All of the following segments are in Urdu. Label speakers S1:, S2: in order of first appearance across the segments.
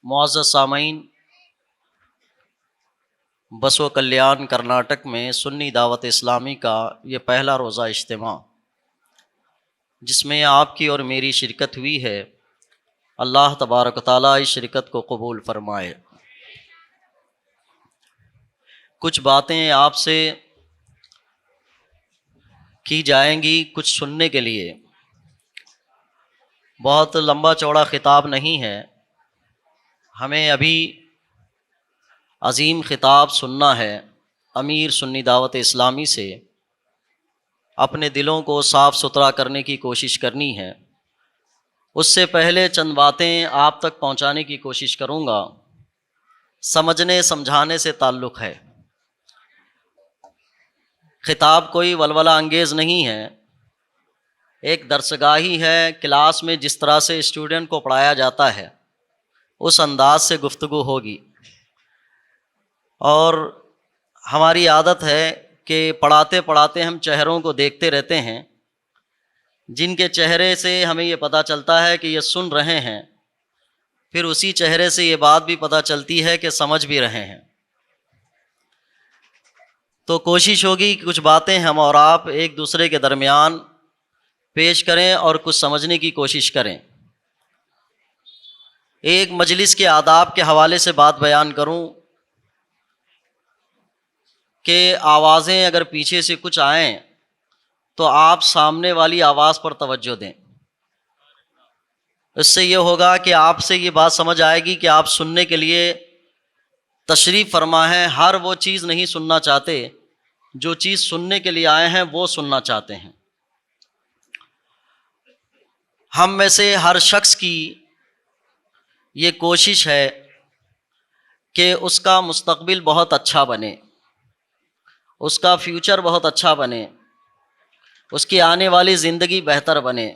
S1: معزز سامعین، بسو کلیان کرناٹک میں سنی دعوت اسلامی کا یہ پہلا روزہ اجتماع جس میں آپ کی اور میری شرکت ہوئی ہے، اللہ تبارک و تعالیٰ اس شرکت کو قبول فرمائے۔ کچھ باتیں آپ سے کی جائیں گی، کچھ سننے کے لیے، بہت لمبا چوڑا خطاب نہیں ہے، ہمیں ابھی عظیم خطاب سننا ہے امیر سنی دعوت اسلامی سے، اپنے دلوں کو صاف ستھرا کرنے کی کوشش کرنی ہے۔ اس سے پہلے چند باتیں آپ تک پہنچانے کی کوشش کروں گا، سمجھنے سمجھانے سے تعلق ہے۔ خطاب کوئی ولولہ انگیز نہیں ہے، ایک درسگاہی ہے، کلاس میں جس طرح سے اسٹوڈنٹ کو پڑھایا جاتا ہے اس انداز سے گفتگو ہوگی، اور ہماری عادت ہے کہ پڑھاتے پڑھاتے ہم چہروں کو دیکھتے رہتے ہیں، جن کے چہرے سے ہمیں یہ پتہ چلتا ہے کہ یہ سن رہے ہیں، پھر اسی چہرے سے یہ بات بھی پتہ چلتی ہے کہ سمجھ بھی رہے ہیں۔ تو کوشش ہوگی کہ کچھ باتیں ہم اور آپ ایک دوسرے کے درمیان پیش کریں اور کچھ سمجھنے کی کوشش کریں۔ ایک مجلس کے آداب کے حوالے سے بات بیان کروں کہ آوازیں اگر پیچھے سے کچھ آئیں تو آپ سامنے والی آواز پر توجہ دیں، اس سے یہ ہوگا کہ آپ سے یہ بات سمجھ آئے گی کہ آپ سننے کے لیے تشریف فرما ہیں، ہر وہ چیز نہیں سننا چاہتے، جو چیز سننے کے لیے آئے ہیں وہ سننا چاہتے ہیں۔ ہم میں سے ہر شخص کی یہ کوشش ہے کہ اس کا مستقبل بہت اچھا بنے، اس کا فیوچر بہت اچھا بنے، اس کی آنے والی زندگی بہتر بنے،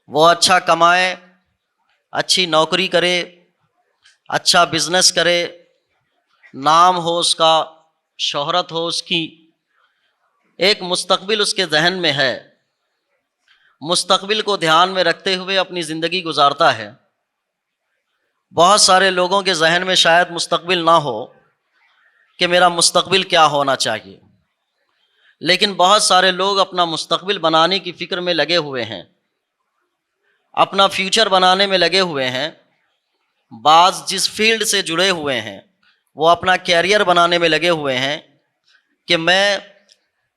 S1: وہ اچھا کمائے، اچھی نوکری کرے، اچھا بزنس کرے، نام ہو اس کا، شہرت ہو اس کی، ایک مستقبل اس کے ذہن میں ہے، مستقبل کو دھیان میں رکھتے ہوئے اپنی زندگی گزارتا ہے۔ بہت سارے لوگوں کے ذہن میں شاید مستقبل نہ ہو کہ میرا مستقبل کیا ہونا چاہیے، لیکن بہت سارے لوگ اپنا مستقبل بنانے کی فکر میں لگے ہوئے ہیں، اپنا فیوچر بنانے میں لگے ہوئے ہیں۔ بعض جس فیلڈ سے جڑے ہوئے ہیں وہ اپنا کیریئر بنانے میں لگے ہوئے ہیں کہ میں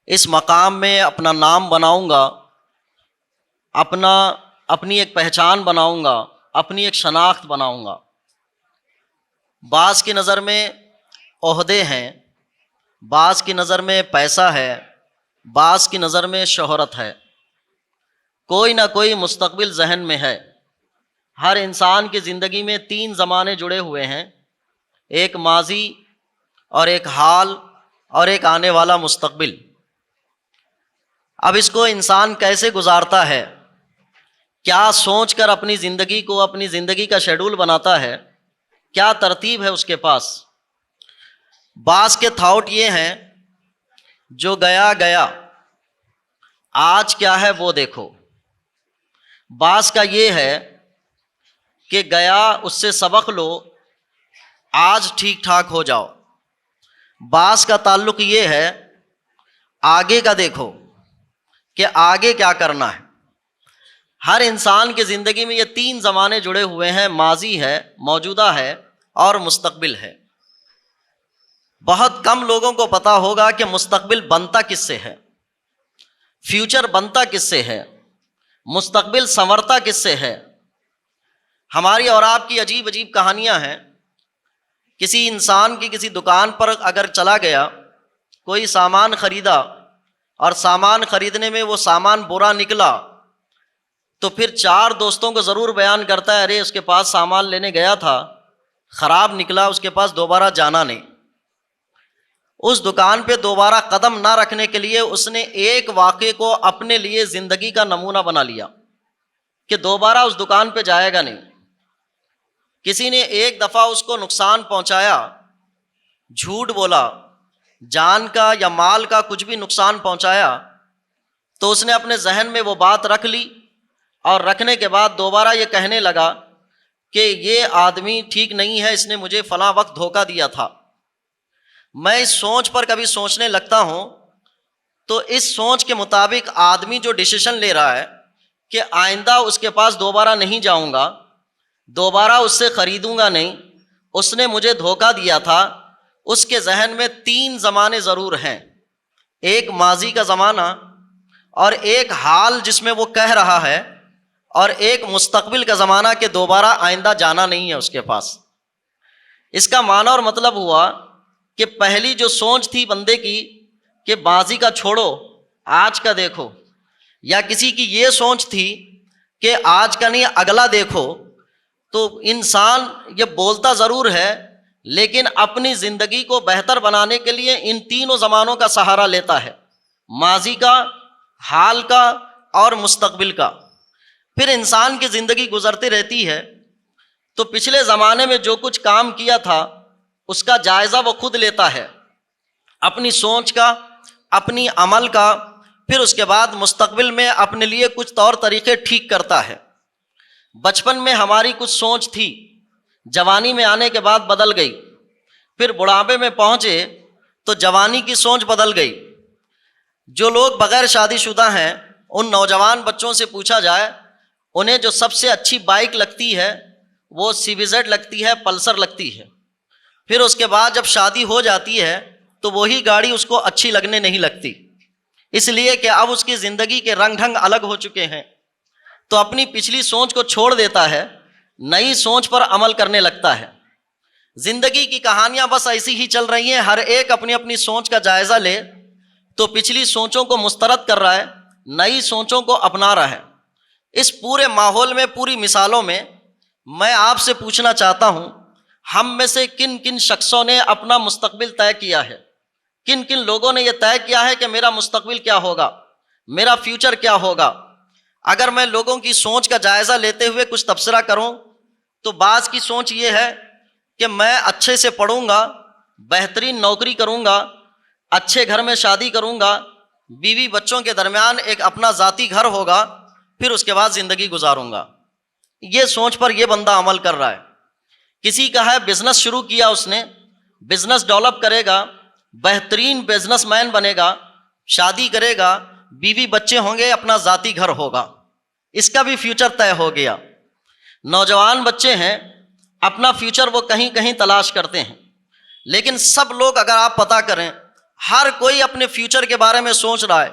S1: اس مقام میں اپنا نام بناؤں گا، اپنی ایک پہچان بناؤں گا، اپنی ایک شناخت بناؤں گا۔ بعض کی نظر میں عہدے ہیں، بعض کی نظر میں پیسہ ہے، بعض کی نظر میں شہرت ہے، کوئی نہ کوئی مستقبل ذہن میں ہے۔ ہر انسان کی زندگی میں تین زمانے جڑے ہوئے ہیں، ایک ماضی اور ایک حال اور ایک آنے والا مستقبل۔ اب اس کو انسان کیسے گزارتا ہے، کیا سوچ کر اپنی زندگی کو، اپنی زندگی کا شیڈول بناتا ہے، کیا ترتیب ہے اس کے پاس؟ بعض کے تھاٹ یہ ہیں جو گیا گیا، آج کیا ہے وہ دیکھو۔ بعض کا یہ ہے کہ گیا اس سے سبق لو، آج ٹھیک ٹھاک ہو جاؤ۔ بعض کا تعلق یہ ہے آگے کا دیکھو کہ آگے کیا کرنا ہے۔ ہر انسان کی زندگی میں یہ تین زمانے جڑے ہوئے ہیں، ماضی ہے، موجودہ ہے اور مستقبل ہے۔ بہت کم لوگوں کو پتا ہوگا کہ مستقبل بنتا کس سے ہے، فیوچر بنتا کس سے ہے، مستقبل سنورتا کس سے ہے۔ ہماری اور آپ کی عجیب عجیب کہانیاں ہیں۔ کسی انسان کی کسی دکان پر اگر چلا گیا، کوئی سامان خریدا اور سامان خریدنے میں وہ سامان برا نکلا، تو پھر چار دوستوں کو ضرور بیان کرتا ہے، ارے اس کے پاس سامان لینے گیا تھا، خراب نکلا، اس کے پاس دوبارہ جانا نہیں۔ اس دکان پہ دوبارہ قدم نہ رکھنے کے لیے اس نے ایک واقعے کو اپنے لیے زندگی کا نمونہ بنا لیا کہ دوبارہ اس دکان پہ جائے گا نہیں۔ کسی نے ایک دفعہ اس کو نقصان پہنچایا، جھوٹ بولا، جان کا یا مال کا کچھ بھی نقصان پہنچایا، تو اس نے اپنے ذہن میں وہ بات رکھ لی، اور رکھنے کے بعد دوبارہ یہ کہنے لگا کہ یہ آدمی ٹھیک نہیں ہے، اس نے مجھے فلاں وقت دھوکہ دیا تھا، میں اس سوچ پر کبھی سوچنے لگتا ہوں تو اس سوچ کے مطابق آدمی جو ڈیسیشن لے رہا ہے کہ آئندہ اس کے پاس دوبارہ نہیں جاؤں گا، دوبارہ اس سے خریدوں گا نہیں، اس نے مجھے دھوکہ دیا تھا، اس کے ذہن میں 3 زمانے ضرور ہیں، ایک ماضی کا زمانہ، اور ایک حال جس میں وہ کہہ رہا ہے، اور ایک مستقبل کا زمانہ کہ دوبارہ آئندہ جانا نہیں ہے اس کے پاس۔ اس کا معنی اور مطلب ہوا کہ پہلی جو سوچ تھی بندے کی کہ ماضی کا چھوڑو آج کا دیکھو، یا کسی کی یہ سوچ تھی کہ آج کا نہیں اگلا دیکھو، تو انسان یہ بولتا ضرور ہے لیکن اپنی زندگی کو بہتر بنانے کے لیے ان تینوں زمانوں کا سہارا لیتا ہے، ماضی کا، حال کا اور مستقبل کا۔ پھر انسان کی زندگی گزرتی رہتی ہے تو پچھلے زمانے میں جو کچھ کام کیا تھا اس کا جائزہ وہ خود لیتا ہے، اپنی سوچ کا، اپنی عمل کا، پھر اس کے بعد مستقبل میں اپنے لیے کچھ طور طریقے ٹھیک کرتا ہے۔ بچپن میں ہماری کچھ سوچ تھی، جوانی میں آنے کے بعد بدل گئی، پھر بڑھاپے میں پہنچے تو جوانی کی سوچ بدل گئی۔ جو لوگ بغیر شادی شدہ ہیں ان نوجوان بچوں سے پوچھا جائے انہیں جو سب سے اچھی بائک لگتی ہے وہ CBZ لگتی ہے، پلسر لگتی ہے، پھر اس کے بعد جب شادی ہو جاتی ہے تو وہی گاڑی اس کو اچھی لگنے نہیں لگتی، اس لیے کہ اب اس کی زندگی کے رنگ ڈھنگ الگ ہو چکے ہیں، تو اپنی پچھلی سوچ کو چھوڑ دیتا ہے، نئی سوچ پر عمل کرنے لگتا ہے۔ زندگی کی کہانیاں بس ایسی ہی چل رہی ہیں، ہر ایک اپنی اپنی سوچ کا جائزہ لے تو پچھلی سوچوں کو مسترد کر رہا ہے، نئی سوچوں کو اپنا رہا ہے۔ اس پورے ماحول میں، پوری مثالوں میں میں آپ سے پوچھنا چاہتا ہوں، ہم میں سے کن کن شخصوں نے اپنا مستقبل طے کیا ہے؟ کن کن لوگوں نے یہ طے کیا ہے کہ میرا مستقبل کیا ہوگا، میرا فیوچر کیا ہوگا؟ اگر میں لوگوں کی سوچ کا جائزہ لیتے ہوئے کچھ تبصرہ کروں تو بعض کی سوچ یہ ہے کہ میں اچھے سے پڑھوں گا، بہترین نوکری کروں گا، اچھے گھر میں شادی کروں گا، بیوی بچوں کے درمیان ایک اپنا ذاتی گھر ہوگا، پھر اس کے بعد زندگی گزاروں گا۔ یہ سوچ پر یہ بندہ عمل کر رہا ہے۔ کسی کا ہے بزنس شروع کیا، اس نے بزنس ڈیولپ کرے گا، بہترین بزنس مین بنے گا، شادی کرے گا، بیوی بچے ہوں گے، اپنا ذاتی گھر ہوگا، اس کا بھی فیوچر طے ہو گیا۔ نوجوان بچے ہیں، اپنا فیوچر وہ کہیں کہیں تلاش کرتے ہیں، لیکن سب لوگ اگر آپ پتہ کریں ہر کوئی اپنے فیوچر کے بارے میں سوچ رہا ہے،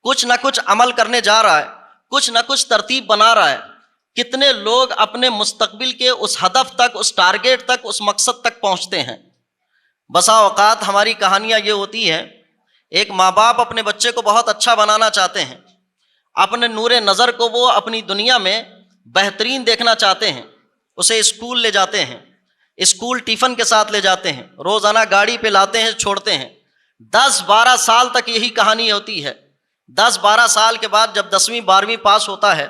S1: کچھ نہ کچھ عمل کرنے جا رہا ہے، کچھ نہ کچھ ترتیب بنا رہا ہے۔ کتنے لوگ اپنے مستقبل کے اس ہدف تک، اس ٹارگیٹ تک، اس مقصد تک پہنچتے ہیں۔ بسا اوقات ہماری کہانیاں یہ ہوتی ہیں، ایک ماں باپ اپنے بچے کو بہت اچھا بنانا چاہتے ہیں، اپنے نور نظر کو وہ اپنی دنیا میں بہترین دیکھنا چاہتے ہیں، اسے اسکول لے جاتے ہیں، اسکول ٹیفن کے ساتھ لے جاتے ہیں، روزانہ گاڑی پہ لاتے ہیں، چھوڑتے ہیں، 10-12 سال تک یہی کہانی ہوتی ہے۔ 10-12 سال کے بعد جب 10ویں 12ویں پاس ہوتا ہے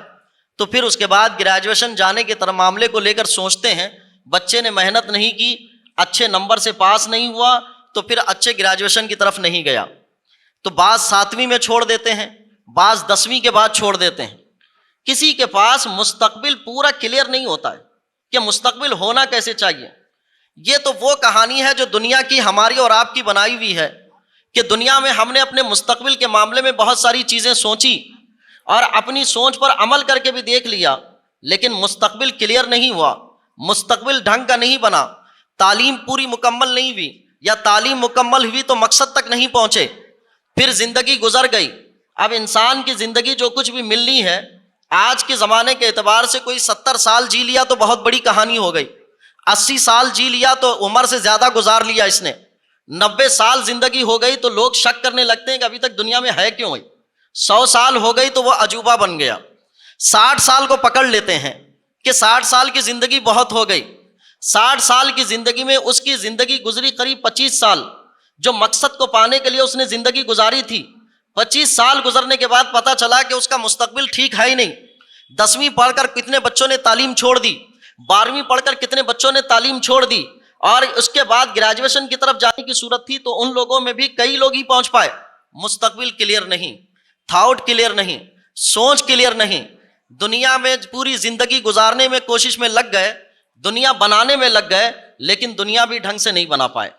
S1: تو پھر اس کے بعد گریجویشن جانے کے طرف معاملے کو لے کر سوچتے ہیں، بچے نے محنت نہیں کی، اچھے نمبر سے پاس نہیں ہوا تو پھر اچھے گریجویشن کی طرف نہیں گیا، تو بعض 7ویں میں چھوڑ دیتے ہیں، بعض 10ویں کے بعد چھوڑ دیتے ہیں۔ کسی کے پاس مستقبل پورا کلیئر نہیں ہوتا ہے کہ مستقبل ہونا کیسے چاہیے۔ یہ تو وہ کہانی ہے جو دنیا کی، ہماری اور آپ کی بنائی ہوئی ہے کہ دنیا میں ہم نے اپنے مستقبل کے معاملے میں بہت ساری چیزیں سوچی اور اپنی سوچ پر عمل کر کے بھی دیکھ لیا، لیکن مستقبل کلیئر نہیں ہوا، مستقبل ڈھنگ کا نہیں بنا، تعلیم پوری مکمل نہیں ہوئی، یا تعلیم مکمل ہوئی تو مقصد تک نہیں پہنچے، پھر زندگی گزر گئی۔ اب انسان کی زندگی جو کچھ بھی ملنی ہے، آج کے زمانے کے اعتبار سے کوئی 70 سال جی لیا تو بہت بڑی کہانی ہو گئی، 80 سال جی لیا تو عمر سے زیادہ گزار لیا اس نے، 90 سال زندگی ہو گئی تو لوگ شک کرنے لگتے ہیں کہ ابھی تک دنیا میں ہے کیوں ہے، 100 سال ہو گئی تو وہ عجوبہ بن گیا، 60 سال کو پکڑ لیتے ہیں کہ 60 سال کی زندگی بہت ہو گئی۔ 60 سال کی زندگی میں اس کی زندگی گزری قریب 25 سال، جو مقصد کو پانے کے لیے اس نے زندگی گزاری تھی، 25 سال گزرنے کے بعد پتہ چلا کہ اس کا مستقبل ٹھیک ہے ہی نہیں۔ 10ویں پڑھ کر کتنے بچوں نے تعلیم چھوڑ دی، 12ویں پڑھ کر کتنے بچوں نے تعلیم چھوڑ دی، اور اس کے بعد گریجویشن کی طرف جانے کی صورت تھی تو ان لوگوں میں بھی کئی لوگ ہی پہنچ پائے۔ مستقبل کلیئر نہیں، تھاٹ کلیئر نہیں، سوچ کلیئر نہیں، دنیا میں پوری زندگی گزارنے میں کوشش میں لگ گئے، دنیا بنانے میں لگ گئے لیکن دنیا بھی ڈھنگ سے نہیں بنا پائے.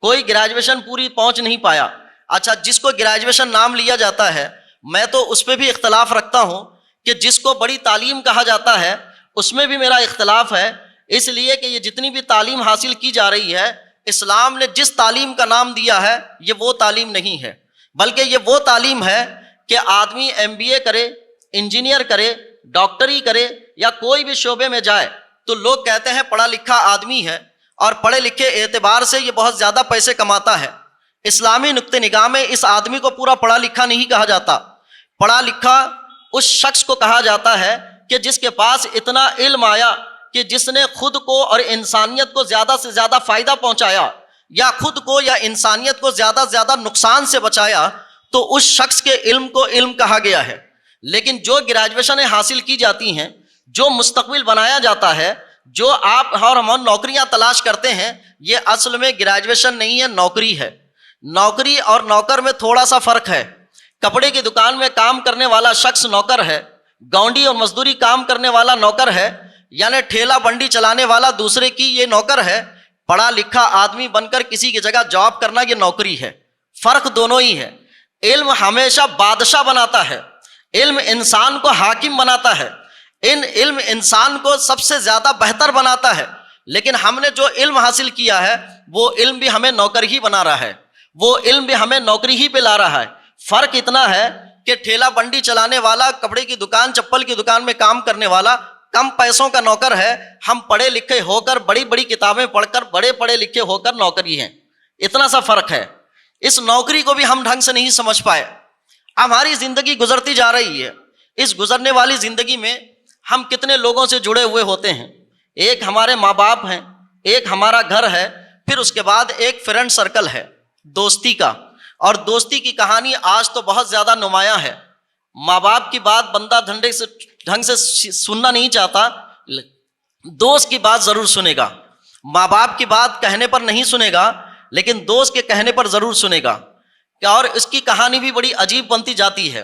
S1: کوئی گریجویشن پوری پہنچ نہیں پایا. اچھا جس کو گریجویشن نام لیا جاتا ہے میں تو اس پہ بھی اختلاف رکھتا ہوں کہ جس کو بڑی تعلیم کہا جاتا ہے اس میں بھی میرا اختلاف ہے، اس لیے کہ یہ جتنی بھی تعلیم حاصل کی جا رہی ہے اسلام نے جس تعلیم کا نام دیا ہے یہ وہ تعلیم نہیں ہے، بلکہ یہ وہ تعلیم ہے کہ آدمی MBA کرے، انجینئر کرے، ڈاکٹری کرے یا کوئی بھی شعبے میں جائے تو لوگ کہتے ہیں پڑھا لکھا آدمی ہے اور پڑھے لکھے اعتبار سے یہ بہت زیادہ پیسے کماتا ہے. اسلامی نقطہ نگاہ میں اس آدمی کو پورا پڑھا لکھا نہیں کہا جاتا. پڑھا لکھا اس شخص کو کہا جاتا ہے کہ جس کے پاس اتنا علم آیا کہ جس نے خود کو اور انسانیت کو زیادہ سے زیادہ فائدہ پہنچایا یا خود کو یا انسانیت کو زیادہ سے زیادہ نقصان سے بچایا، تو اس شخص کے علم کو علم کہا گیا ہے. لیکن جو گریجویشنیں حاصل کی جاتی ہیں، جو مستقبل بنایا جاتا ہے، جو آپ اور ہم نوکریاں تلاش کرتے ہیں، یہ اصل میں گریجویشن نہیں ہے، نوکری ہے. نوکری اور نوکر میں تھوڑا سا فرق ہے. کپڑے کی دکان میں کام کرنے والا شخص نوکر ہے، گاؤنڈی اور مزدوری کام کرنے والا نوکر ہے، یعنی ٹھیلا بنڈی چلانے والا دوسرے کی یہ نوکر ہے. پڑھا لکھا آدمی بن کر کسی کی جگہ جاب کرنا یہ نوکری ہے. فرق دونوں ہی ہے. علم ہمیشہ بادشاہ بناتا ہے، علم انسان کو حاکم بناتا ہے، علم انسان کو سب سے زیادہ بہتر بناتا ہے. لیکن ہم نے جو علم حاصل کیا ہے وہ علم بھی ہمیں نوکر ہی بنا رہا ہے، وہ علم بھی ہمیں نوکری ہی پہ لا رہا ہے. فرق اتنا ہے کہ ٹھیلا بنڈی چلانے والا، کپڑے کی دکان، چپل کی دکان میں کام کرنے والا کم پیسوں کا نوکر ہے، ہم پڑھے لکھے ہو کر، بڑی بڑی کتابیں پڑھ کر، بڑے پڑھے لکھے ہو کر نوکری ہیں. اتنا سا فرق ہے. اس نوکری کو بھی ہم ڈھنگ سے نہیں سمجھ پائے. ہماری زندگی گزرتی جا رہی ہے، اس گزرنے والی زندگی میں ہم کتنے لوگوں سے جڑے ہوئے ہوتے ہیں. ایک ہمارے ماں باپ ہیں، ایک ہمارا گھر ہے، پھر اس کے بعد ایک فرینڈ سرکل ہے دوستی کا. اور دوستی کی کہانی آج تو بہت زیادہ نمایاں ہے. ماں باپ کی بات بندہ ڈھنگ سے سننا نہیں چاہتا، دوست کی بات ضرور سنے گا. ماں باپ کی بات کہنے پر نہیں سنے گا لیکن دوست کے کہنے پر ضرور سنے گا. اور اس کی کہانی بھی بڑی عجیب بنتی جاتی ہے.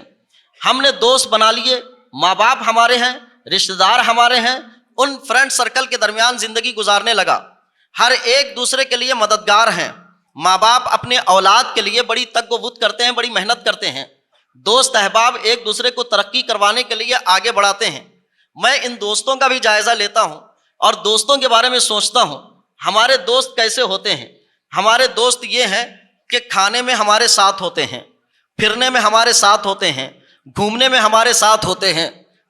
S1: ہم نے دوست بنا لیے، ماں باپ ہمارے ہیں، رشتہ دار ہمارے ہیں، ان فرینڈ سرکل کے درمیان زندگی گزارنے لگا. ہر ایک دوسرے کے لیے مددگار ہیں. ماں باپ اپنے اولاد کے لیے بڑی تگ و بت کرتے ہیں، بڑی محنت کرتے ہیں. دوست احباب ایک دوسرے کو ترقی کروانے کے لیے آگے بڑھاتے ہیں. میں ان دوستوں کا بھی جائزہ لیتا ہوں اور دوستوں کے بارے میں سوچتا ہوں ہمارے دوست کیسے ہوتے ہیں. ہمارے دوست یہ ہیں کہ کھانے میں ہمارے ساتھ ہوتے ہیں، پھرنے میں ہمارے ساتھ ہوتے ہیں، گھومنے میں ہمارے ساتھ ہوتے ہیں،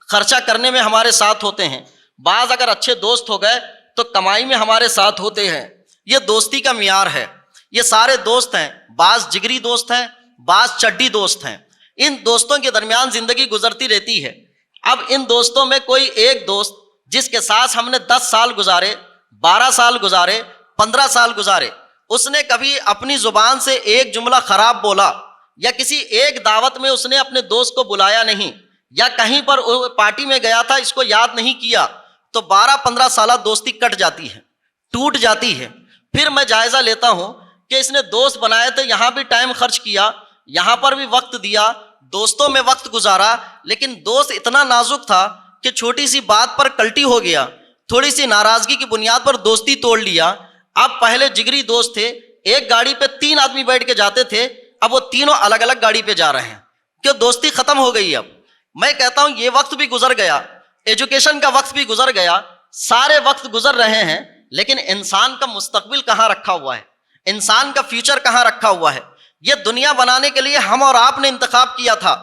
S1: خرچہ کرنے میں ہمارے ساتھ ہوتے ہیں. بعض اگر اچھے دوست ہو گئے تو کمائی میں ہمارے ساتھ ہوتے ہیں. یہ دوستی کا معیار ہے. یہ سارے دوست ہیں، بعض جگری دوست ہیں، بعض چڈی دوست ہیں. ان دوستوں کے درمیان زندگی گزرتی رہتی ہے. اب ان دوستوں میں کوئی ایک دوست جس کے ساتھ ہم نے 10 سال گزارے، 12 سال گزارے، 15 سال گزارے، اس نے کبھی اپنی زبان سے ایک جملہ خراب بولا یا کسی ایک دعوت میں اس نے اپنے دوست کو بلایا نہیں، یا کہیں پر پارٹی میں گیا تھا اس کو یاد نہیں کیا، تو 12-15 سالہ دوستی کٹ جاتی ہے، ٹوٹ جاتی ہے. پھر میں جائزہ لیتا ہوں کہ اس نے دوست بنائے تھے، یہاں بھی ٹائم خرچ کیا، یہاں پر بھی وقت دیا، دوستوں میں وقت گزارا، لیکن دوست اتنا نازک تھا کہ چھوٹی سی بات پر کلٹی ہو گیا، تھوڑی سی ناراضگی کی بنیاد پر دوستی توڑ لیا. اب پہلے جگری دوست تھے، ایک گاڑی پہ 3 آدمی بیٹھ کے جاتے تھے، اب وہ تینوں الگ الگ گاڑی پہ جا رہے ہیں، کہ دوستی ختم ہو گئی. اب میں کہتا ہوں یہ وقت بھی گزر گیا، ایجوکیشن کا وقت بھی گزر گیا، سارے وقت گزر رہے ہیں، لیکن انسان کا مستقبل کہاں رکھا ہوا ہے، انسان کا فیوچر کہاں رکھا ہوا ہے. یہ دنیا بنانے کے لیے ہم اور آپ نے انتخاب کیا تھا،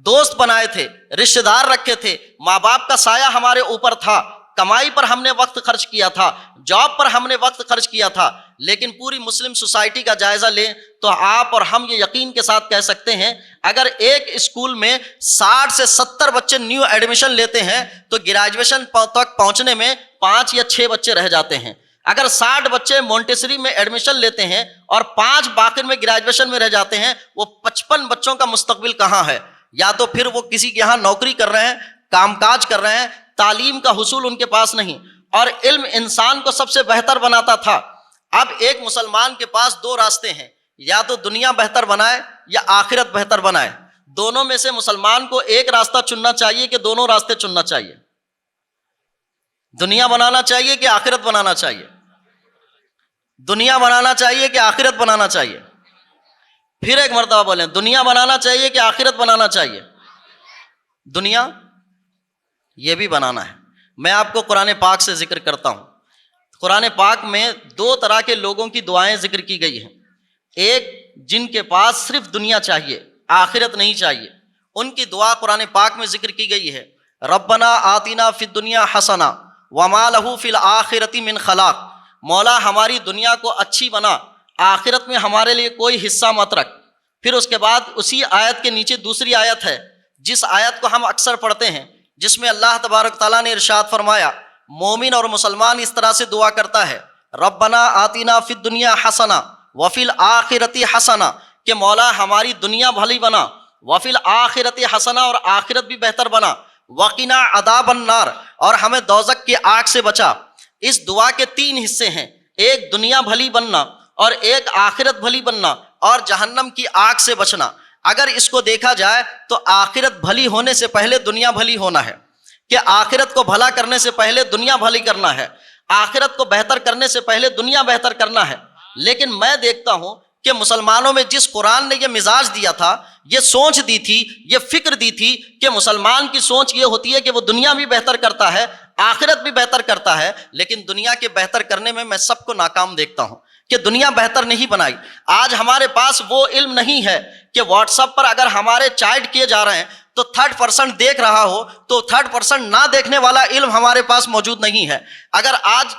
S1: دوست بنائے تھے، رشتہ دار رکھے تھے، ماں باپ کا سایہ ہمارے اوپر تھا، کمائی پر ہم نے وقت خرچ کیا تھا، جاب پر ہم نے وقت خرچ کیا تھا. لیکن پوری مسلم سوسائٹی کا جائزہ لیں تو آپ اور ہم یہ یقین کے ساتھ کہہ سکتے ہیں اگر ایک اسکول میں 60 سے 70 بچے نیو ایڈمیشن لیتے ہیں تو گریجویشن تک پہنچنے میں 5 یا 6 بچے رہ جاتے ہیں. اگر 60 بچے مونٹیسری میں ایڈمیشن لیتے ہیں اور 5 باقر میں گریجویشن میں رہ جاتے ہیں، وہ 55 بچوں کا مستقبل کہاں ہے؟ یا تو پھر وہ کسی کے یہاں نوکری کر رہے ہیں، کام کاج کر رہے ہیں، تعلیم کا حصول ان کے پاس نہیں. اور علم انسان کو سب سے بہتر بناتا تھا. اب ایک مسلمان کے پاس 2 راستے ہیں، یا تو دنیا بہتر بنائے یا آخرت بہتر بنائے. دونوں میں سے مسلمان کو ایک راستہ چننا چاہیے کہ دونوں راستے چننا چاہیے؟ دنیا بنانا چاہیے کہ آخرت بنانا چاہیے؟ دنیا بنانا چاہیے کہ آخرت بنانا چاہیے؟ پھر ایک مرتبہ بولیں، دنیا بنانا چاہیے کہ آخرت بنانا چاہیے؟ دنیا یہ بھی بنانا ہے۔ میں آپ کو قرآن پاک سے ذکر کرتا ہوں۔ قرآن پاک میں دو طرح کے لوگوں کی دعائیں ذکر کی گئی ہیں۔ ایک جن کے پاس صرف دنیا چاہیے، آخرت نہیں چاہیے، ان کی دعا قرآن پاک میں ذکر کی گئی ہے، ربنا آتنا فی الدنیا حسنہ وما لہ فی الآخرۃ من خلاق۔ مولا ہماری دنیا کو اچھی بنا، آخرت میں ہمارے لیے کوئی حصہ مت رکھ۔ پھر اس کے بعد اسی آیت کے نیچے دوسری آیت ہے، جس آیت کو ہم اکثر پڑھتے ہیں، جس میں اللہ تبارک تعالیٰ نے ارشاد فرمایا، مومن اور مسلمان اس طرح سے دعا کرتا ہے، ربنا آتنا فی الدنیا حسنہ وفی الآخرۃ حسنہ، کہ مولا ہماری دنیا بھلی بنا، وفی الآخرۃ حسنہ، اور آخرت بھی بہتر بنا، وقنا عذاب النار، اور ہمیں دوزخ کی آگ سے بچا۔ اس دعا کے تین حصے ہیں، ایک دنیا بھلی بننا، اور ایک آخرت بھلی بننا، اور جہنم کی آگ سے بچنا۔ اگر اس کو دیکھا جائے تو آخرت بھلی ہونے سے پہلے دنیا بھلی ہونا ہے، کہ آخرت کو بھلا کرنے سے پہلے دنیا بھلی کرنا ہے، آخرت کو بہتر کرنے سے پہلے دنیا بہتر کرنا ہے۔ لیکن میں دیکھتا ہوں کہ مسلمانوں میں جس قرآن نے یہ مزاج دیا تھا، یہ سوچ دی تھی، یہ فکر دی تھی کہ مسلمان کی سوچ یہ ہوتی ہے کہ وہ دنیا بھی بہتر کرتا ہے، آخرت بھی بہتر کرتا ہے، لیکن دنیا کے بہتر کرنے میں سب کو ناکام دیکھتا ہوں کہ دنیا بہتر نہیں بنائی۔ آج ہمارے پاس وہ علم نہیں ہے کہ واٹس ایپ پر اگر ہمارے چیٹ کیے جا رہے ہیں تو 30% دیکھ رہا ہو تو 30% نہ دیکھنے والا علم ہمارے پاس موجود نہیں ہے۔ اگر آج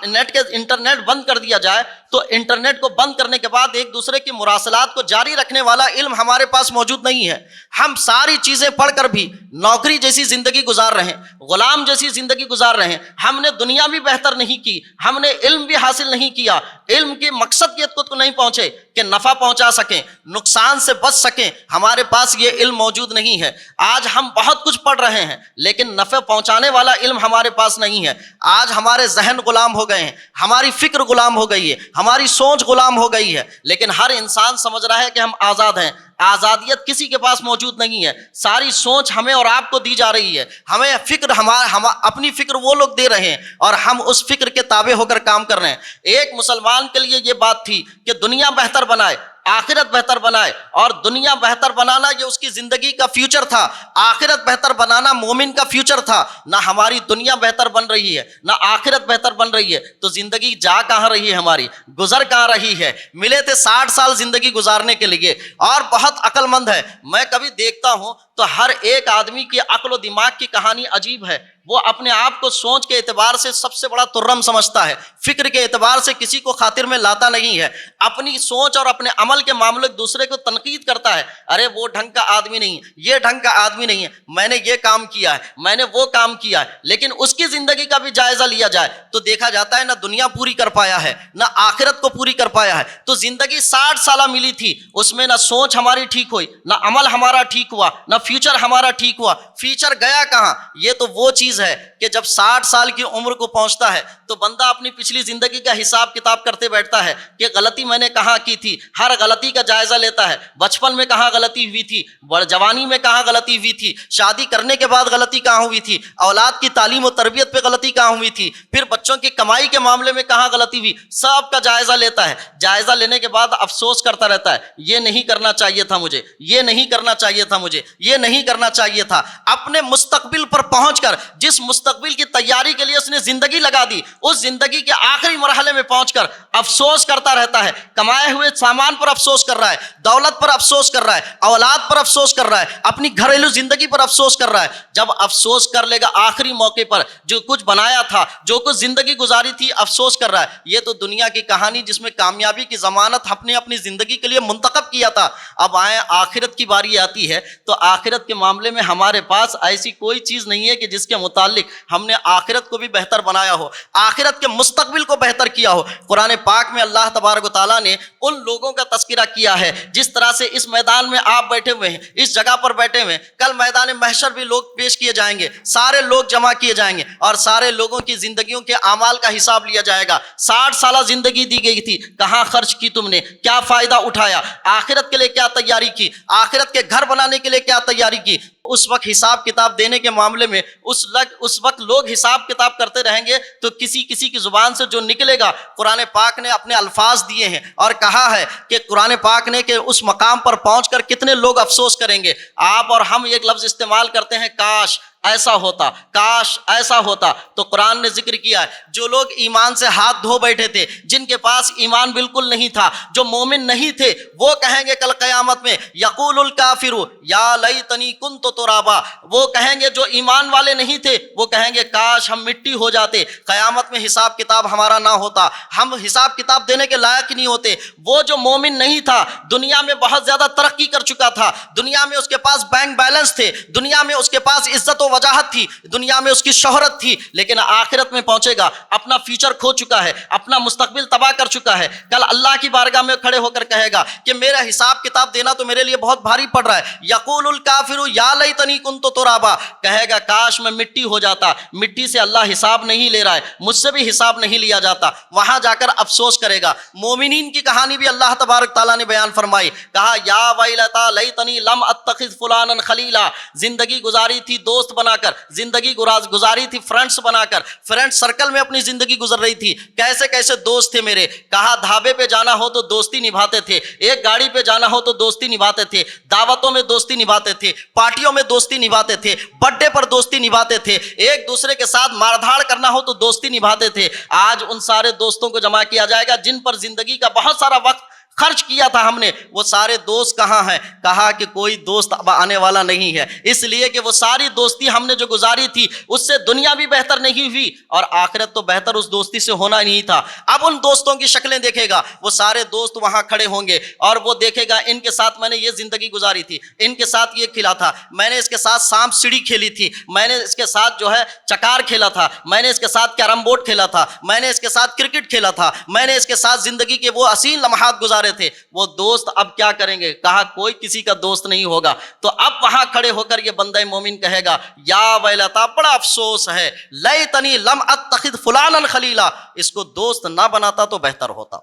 S1: انٹرنیٹ بند کر دیا جائے تو انٹرنیٹ کو بند کرنے کے بعد ایک دوسرے کی مراسلات کو جاری رکھنے والا علم ہمارے پاس موجود نہیں ہے۔ ہم ساری چیزیں پڑھ کر بھی نوکری جیسی زندگی گزار رہے ہیں، غلام جیسی زندگی گزار رہے ہیں۔ ہم نے دنیا بھی بہتر نہیں کی، ہم نے علم بھی حاصل نہیں کیا، علم کے مقصد کی کو نہیں پہنچے کہ نفع پہنچا سکیں، نقصان سے بچ سکیں۔ ہمارے پاس یہ علم موجود نہیں ہے۔ آج ہم بہت کچھ پڑھ رہے ہیں لیکن نفع پہنچانے والا علم ہمارے پاس نہیں ہے۔ آج ہمارے ذہن غلام ہو گئے ہیں، ہماری فکر غلام ہو گئی ہے، ہماری سوچ غلام ہو گئی ہے، لیکن ہر انسان سمجھ رہا ہے کہ ہم آزاد ہیں۔ آزادیت کسی کے پاس موجود نہیں ہے، ساری سوچ ہمیں اور آپ کو دی جا رہی ہے، ہمیں فکر اپنی فکر وہ لوگ دے رہے ہیں اور ہم اس فکر کے تابع ہو کر کام کر رہے ہیں۔ ایک مسلمان کے لیے یہ بات تھی کہ دنیا بہتر بنائے، آخرت بہتر بنائے، اور دنیا بہتر بنانا یہ اس کی زندگی کا فیوچر تھا، آخرت بہتر بنانا مومن کا فیوچر تھا۔ نہ ہماری دنیا بہتر بن رہی ہے، نہ آخرت بہتر بن رہی ہے، تو زندگی جا کہاں رہی ہے، ہماری گزر کہاں رہی ہے؟ ملے تھے 60 سال زندگی گزارنے کے لیے، اور بہت عقل مند ہے۔ میں کبھی دیکھتا ہوں تو ہر ایک آدمی کی عقل و دماغ کی کہانی عجیب ہے۔ وہ اپنے آپ کو سوچ کے اعتبار سے سب سے بڑا ترم سمجھتا ہے، فکر کے اعتبار سے کسی کو خاطر میں لاتا نہیں ہے، اپنی سوچ اور اپنے عمل کے معاملے دوسرے کو تنقید کرتا ہے، ارے وہ ڈھنگ کا آدمی نہیں ہے، یہ ڈھنگ کا آدمی نہیں ہے، میں نے یہ کام کیا ہے، میں نے وہ کام کیا ہے۔ لیکن اس کی زندگی کا بھی جائزہ لیا جائے تو دیکھا جاتا ہے نہ دنیا پوری کر پایا ہے، نہ آخرت کو پوری کر پایا ہے۔ تو زندگی 60 سالہ ملی تھی، اس میں نہ سوچ ہماری ٹھیک ہوئی، نہ عمل ہمارا ٹھیک ہوا، نہ فیوچر ہمارا ٹھیک ہوا۔ فیوچر گیا کہاں؟ یہ تو وہ چیز ہے کہ جب 60 سال کی عمر کو پہنچتا ہے تو بندہ اپنی پچھلی زندگی کا حساب کتاب کرتے بیٹھتا ہے کہ غلطی میں نے کہاں کی تھی، ہر غلطی کا جائزہ لیتا ہے، بچپن میں کہاں غلطی ہوئی تھی، جوانی میں کہاں غلطی ہوئی تھی، شادی کرنے کے بعد غلطی کہاں ہوئی تھی، اولاد کی تعلیم و تربیت پہ غلطی کہاں ہوئی تھی، پھر بچوں کی کمائی کے معاملے میں کہاں غلطی ہوئی، سب کا جائزہ لیتا ہے۔ جائزہ لینے کے بعد افسوس کرتا رہتا ہے، یہ نہیں کرنا چاہیے تھا مجھے، یہ نہیں کرنا چاہیے تھا مجھے، یہ نہیں کرنا چاہیے تھا۔ اپنے مستقبل پر پہنچ کر، جس مستقبل کی تیاری کے لیے اس نے زندگی لگا دی، اس زندگی کے آخری مرحلے میں پہنچ کر افسوس کرتا رہتا ہے، کمائے ہوئے سامان پر افسوس کر رہا ہے، دولت پر افسوس کر رہا ہے، اولاد پر افسوس کر رہا ہے، اپنی گھریلو زندگی پر افسوس کر رہا ہے۔ جب افسوس کر لے گا آخری موقع پر، جو کچھ بنایا تھا، جو کچھ زندگی گزاری تھی، افسوس کر رہا ہے۔ یہ تو دنیا کی کہانی جس میں کامیابی کی ضمانت اپنی زندگی کے لیے منتخب کیا تھا۔ اب آئے آخرت کی باری آتی ہے تو آخرت کے معاملے میں ہمارے پاس ایسی کوئی چیز نہیں ہے کہ جس کے متعلق ہم نے آخرت کو بھی بہتر بنایا ہو، آخرت کے مستقبل کو بہتر کیا ہو۔ قرآن پاک میں اللہ تبارک و تعالیٰ نے ان لوگوں کا تذکرہ کیا ہے جس طرح سے اس میدان میں آپ بیٹھے ہوئے ہیں، اس جگہ پر بیٹھے ہوئے ہیں، کل میدان محشر بھی لوگ پیش کیے جائیں گے، سارے لوگ جمع کیے جائیں گے اور سارے لوگوں کی زندگیوں کے اعمال کا حساب لیا جائے گا۔ 60 سالہ زندگی دی گئی تھی، کہاں خرچ کی تم نے، کیا فائدہ اٹھایا، آخرت کے لیے کیا تیاری کی، آخرت کے گھر بنانے کے لیے کیا تیاری کی۔ اس وقت حساب کتاب دینے کے معاملے میں اس وقت لوگ حساب کتاب کرتے رہیں گے تو کسی کی زبان سے جو نکلے گا، قرآن پاک نے اپنے الفاظ دیے ہیں اور کہا ہے کہ قرآن پاک نے کہ اس مقام پر پہنچ کر کتنے لوگ افسوس کریں گے۔ آپ اور ہم ایک لفظ استعمال کرتے ہیں، کاش ایسا ہوتا، کاش ایسا ہوتا۔ تو قرآن نے ذکر کیا ہے جو لوگ ایمان سے ہاتھ دھو بیٹھے تھے، جن کے پاس ایمان بالکل نہیں تھا، جو مومن نہیں تھے، وہ کہیں گے کل قیامت میں یقول الکافر یا لیتنی کنت ترابا، وہ کہیں گے جو ایمان والے نہیں تھے وہ کہیں گے کاش ہم مٹی ہو جاتے، قیامت میں حساب کتاب ہمارا نہ ہوتا، ہم حساب کتاب دینے کے لائق نہیں ہوتے۔ وہ جو مومن نہیں تھا، دنیا میں بہت زیادہ ترقی کر چکا تھا، دنیا میں اس کے پاس بینک بیلنس تھے، دنیا میں اس کے پاس عزت و وجاہت تھی، دنیا میں اس کی شہرت تھی، لیکن آخرت میں پہنچے گا اپنا فیوچر کھو چکا ہے، اپنا مستقبل تباہ کر چکا ہے، کل اللہ کی بارگاہ میں کھڑے ہو کر کہے گا کہ میرا حساب کتاب دینا تو میرے لیے بہت بھاری پڑ رہا ہے۔ یقول الکافر یا لیتنی کنت ترابا، کہے گا کاش میں مٹی ہو جاتا۔ مٹی سے اللہ حساب نہیں لے رہا ہے، مجھ سے بھی حساب نہیں لیا جاتا، وہاں جا کر افسوس کرے گا۔ مومنین کی کہانی بھی اللہ تبارک تعالیٰ نے بیان فرمائی، کہا یا ویلتا لیتنی لم اتخذ فلانا خلیلا، زندگی گزاری تھی دوست بنا کر، زندگی گزاری تھی فرینڈس بنا کر، فرینڈ سرکل میں اپنی زندگی گزر رہی تھی، کیسے کیسے دوست تھے میرے، کہا ڈھابے پہ جانا ہو تو دوستی نبھاتے تھے، ایک گاڑی پہ جانا ہو تو دوستی نبھاتے تھے، دعوتوں میں دوستی نبھاتے تھے، پارٹیوں میں دوستی نبھاتے تھے، برتھ ڈے پر دوستی نبھاتے تھے، ایک دوسرے کے ساتھ مار دھاڑ کرنا ہو تو دوستی نبھاتے تھے۔ آج ان سارے دوستوں کو جمع کیا جائے گا جن پر زندگی کا بہت سارا وقت خرچ کیا تھا ہم نے، وہ سارے دوست کہاں ہیں؟ کہا کہ کوئی دوست اب آنے والا نہیں ہے، اس لیے کہ وہ ساری دوستی ہم نے جو گزاری تھی اس سے دنیا بھی بہتر نہیں ہوئی اور آخرت تو بہتر اس دوستی سے ہونا نہیں تھا۔ اب ان دوستوں کی شکلیں دیکھے گا، وہ سارے دوست وہاں کھڑے ہوں گے اور وہ دیکھے گا ان کے ساتھ میں نے یہ زندگی گزاری تھی، ان کے ساتھ یہ کھیلا تھا، میں نے اس کے ساتھ سانپ سیڑھی کھیلی تھی، میں نے اس کے ساتھ جو ہے چکار کھیلا تھا، میں نے اس کے ساتھ کیرم بورڈ کھیلا تھا، میں نے اس کے ساتھ کرکٹ کھیلا تھا، میں نے اس کے ساتھ زندگی کے وہ حسین لمحات گزارے تھے۔ وہ دوست اب کیا کریں گے؟ کہا کوئی کسی کا دوست نہیں ہوگا۔ تو اب وہاں کھڑے ہو کر یہ بندہ مومن کہے گا یا ویلتا، بڑا افسوس ہے، لیتنی لم اتخذ فلانا خلیلا، اس کو دوست نہ بناتا تو بہتر ہوتا،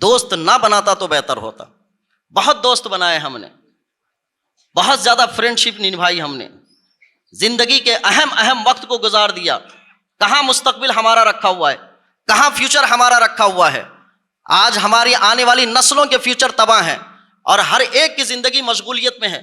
S1: دوست نہ بناتا تو بہتر ہوتا۔ بہت دوست بنائے ہم نے، بہت زیادہ فرینڈ شپ نبھائی ہم نے، زندگی کے اہم وقت کو گزار دیا، کہاں مستقبل ہمارا رکھا ہوا ہے، کہاں فیوچر ہمارا رکھا ہوا ہے۔ آج ہماری آنے والی نسلوں کے فیوچر تباہ ہیں اور ہر ایک کی زندگی مشغولیت میں ہے،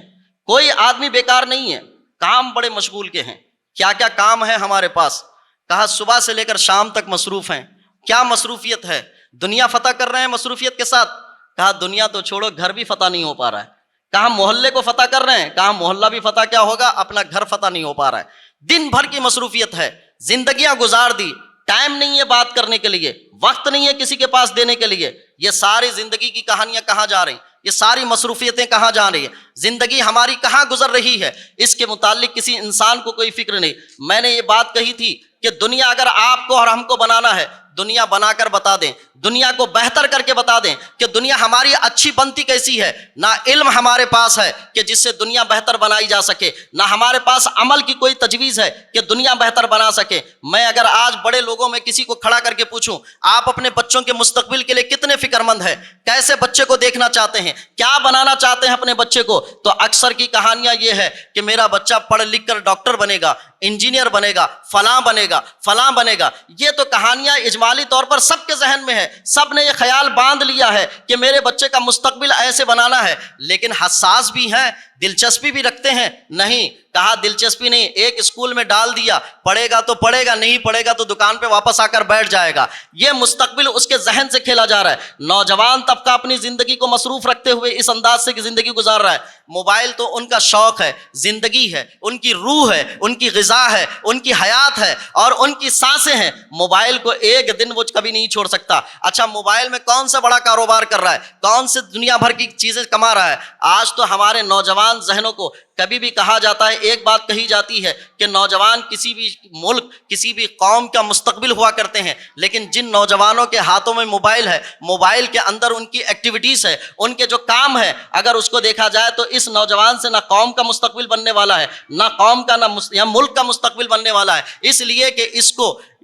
S1: کوئی آدمی بیکار نہیں ہے، کام بڑے مشغول کے ہیں۔ کیا کیا کام ہے ہمارے پاس؟ کہا صبح سے لے کر شام تک مصروف ہیں۔ کیا مصروفیت ہے؟ دنیا فتح کر رہے ہیں مصروفیت کے ساتھ؟ کہا دنیا تو چھوڑو، گھر بھی فتح نہیں ہو پا رہا ہے۔ کہا محلے کو فتح کر رہے ہیں؟ کہا محلہ بھی فتح کیا ہوگا، اپنا گھر فتح نہیں ہو پا رہا ہے۔ دن بھر کی مصروفیت ہے، زندگیاں گزار دی، ٹائم نہیں ہے بات کرنے کے لیے، وقت نہیں ہے کسی کے پاس دینے کے لیے۔ یہ ساری زندگی کی کہانیاں کہاں جا رہی ہیں؟ یہ ساری مصروفیتیں کہاں جا رہی ہیں؟ زندگی ہماری کہاں گزر رہی ہے؟ اس کے متعلق کسی انسان کو کوئی فکر نہیں۔ میں نے یہ بات کہی تھی کہ دنیا اگر آپ کو اور ہم کو بنانا ہے، دنیا بنا کر بتا دیں، دنیا کو بہتر کر کے بتا دیں کہ دنیا ہماری اچھی بنتی کیسی ہے۔ نہ علم ہمارے پاس ہے کہ جس سے دنیا بہتر بنائی جا سکے، نہ ہمارے پاس عمل کی کوئی تجویز ہے کہ دنیا بہتر بنا سکے۔ میں اگر آج بڑے لوگوں میں کسی کو کھڑا کر کے پوچھوں آپ اپنے بچوں کے مستقبل کے لیے کتنے فکر مند ہیں، کیسے بچے کو دیکھنا چاہتے ہیں، کیا بنانا چاہتے ہیں اپنے بچے کو، تو اکثر کی کہانیاں یہ ہے کہ میرا بچہ پڑھ لکھ کر ڈاکٹر بنے گا، انجینئر بنے گا، فلاں بنے گا، فلاں بنے گا۔ یہ تو کہانیاں اجمالی طور پر سب کے ذہن میں ہے، سب نے یہ خیال باندھ لیا ہے کہ میرے بچے کا مستقبل ایسے بنانا ہے، لیکن حساس بھی ہیں، دلچسپی بھی رکھتے ہیں؟ نہیں۔ کہا دلچسپی نہیں، ایک اسکول میں ڈال دیا، پڑھے گا تو پڑھے گا، نہیں پڑھے گا تو دکان پہ واپس آ کر بیٹھ جائے گا۔ یہ مستقبل اس کے ذہن سے کھیلا جا رہا ہے۔ نوجوان طبقہ اپنی زندگی کو مصروف رکھتے ہوئے اس انداز سے زندگی گزار رہا ہے۔ موبائل تو ان کا شوق ہے، زندگی ہے، ان کی روح ہے، ان کی غذا ہے، ان کی حیات ہے اور ان کی سانسیں ہیں۔ موبائل کو ایک دن وہ کبھی نہیں چھوڑ سکتا۔ اچھا موبائل میں کون سا بڑا کاروبار کر رہا ہے، کون سے دنیا بھر کی چیزیں کما رہا ہے؟ آج تو ہمارے نوجوان ذہنوں کو کبھی بھی کہا جاتا ہے، ایک بات کہی جاتی ہے کہ نوجوان کسی بھی ملک، کسی بھی قوم کا مستقبل ہوا کرتے ہیں، لیکن جن نوجوانوں کے ہاتھوں میں موبائل ہے، موبائل کے اندر ان کی ایکٹیویٹیز ہے، ان کے جو کام ہے، اگر اس کو دیکھا جائے تو اس نوجوان سے نہ قوم کا مستقبل بننے والا ہے، نہ قوم کا نہ یا ملک کا مستقبل بننے والا ہے۔ اس لیے کہ اس کو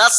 S1: 10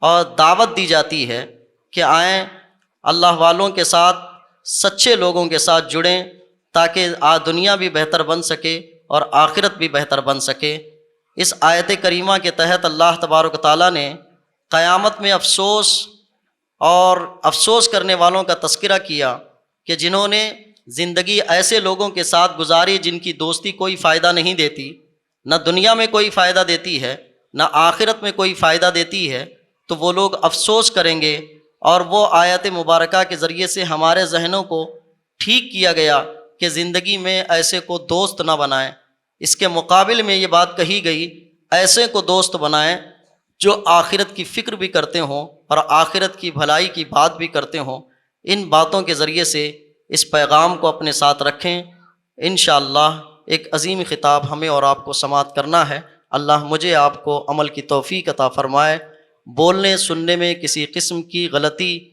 S1: اور دعوت دی جاتی ہے کہ آئیں اللہ والوں کے ساتھ، سچے لوگوں کے ساتھ جڑیں، تاکہ دنیا بھی بہتر بن سکے اور آخرت بھی بہتر بن سکے۔ اس آیت کریمہ کے تحت اللہ تبارک و تعالیٰ نے قیامت میں افسوس کرنے والوں کا تذکرہ کیا کہ جنہوں نے زندگی ایسے لوگوں کے ساتھ گزاری جن کی دوستی کوئی فائدہ نہیں دیتی، نہ دنیا میں کوئی فائدہ دیتی ہے نہ آخرت میں کوئی فائدہ دیتی ہے، تو وہ لوگ افسوس کریں گے۔ اور وہ آیت مبارکہ کے ذریعے سے ہمارے ذہنوں کو ٹھیک کیا گیا کہ زندگی میں ایسے کو دوست نہ بنائیں۔ اس کے مقابل میں یہ بات کہی گئی، ایسے کو دوست بنائیں جو آخرت کی فکر بھی کرتے ہوں اور آخرت کی بھلائی کی بات بھی کرتے ہوں۔ ان باتوں کے ذریعے سے اس پیغام کو اپنے ساتھ رکھیں۔ انشاءاللہ ایک عظیم خطاب ہمیں اور آپ کو سماعت کرنا ہے۔ اللہ مجھے آپ کو عمل کی توفیق عطا فرمائے۔ بولنے سننے میں کسی قسم کی غلطی،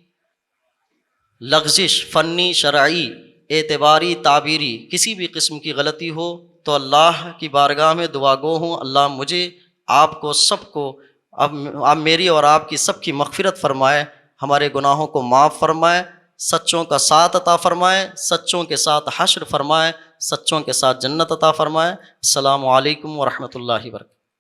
S1: لغزش، فنی، شرعی، اعتباری، تعبیری کسی بھی قسم کی غلطی ہو تو اللہ کی بارگاہ میں دعا گو ہوں، اللہ مجھے، آپ کو، سب کو اب میری اور آپ کی سب کی مغفرت فرمائے، ہمارے گناہوں کو معاف فرمائے، سچوں کا ساتھ عطا فرمائے، سچوں کے ساتھ حشر فرمائے، سچوں کے ساتھ جنت عطا فرمائے۔ السلام علیکم ورحمۃ اللہ وبرکاتہ۔